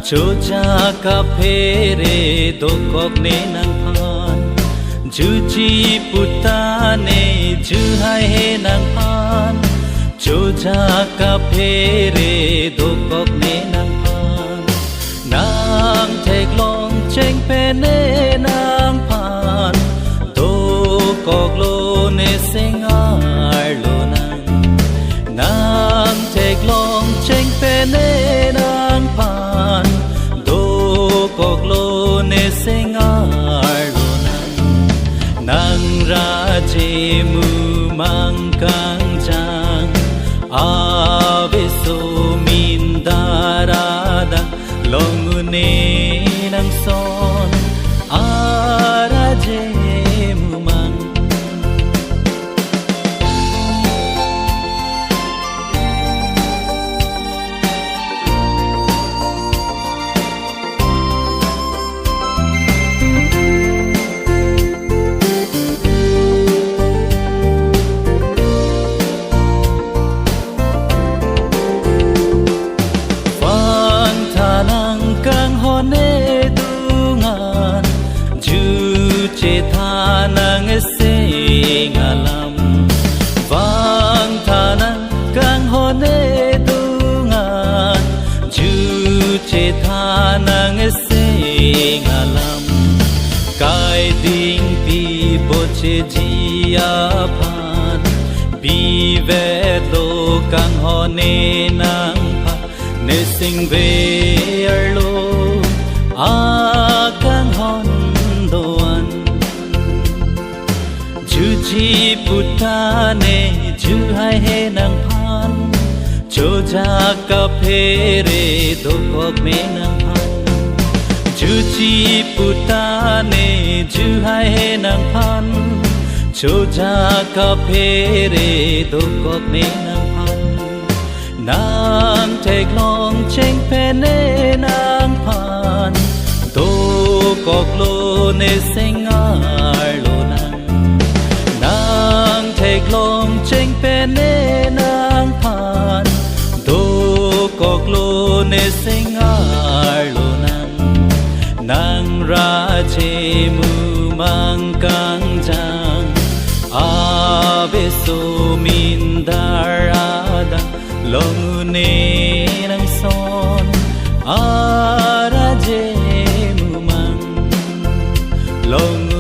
Choja ka phere dokok ne nang phan Juji putane juhai he nang phan Choja ka phere dokok ne nang phan Nang thek long cheng pe ne nang phan Dokok lo ne singar lo nang Nang thek long cheng pe ne nang phan Kok lo ne singar lo nang ra che mu mang kang chang ave so min darada long ne nang son ara je mu mang Jia phan bi ve lo kang ho ne nang pha ne sing ve er lo a kang hon doan ju ji putane ju hai he nang phan cho ja ka phe re do kok me nang phan ju ji putane ju hai he nang phan Choja ka phere dokok ne nang phan Nang thek long cheng pe ne nang phan Dokok lo ne singar lo nang Nang thek long cheng pe ne nang phan Dokok lo ne singar lo nang Nang ra che mu mang kang chang Ave so min darada long ne nang son lòng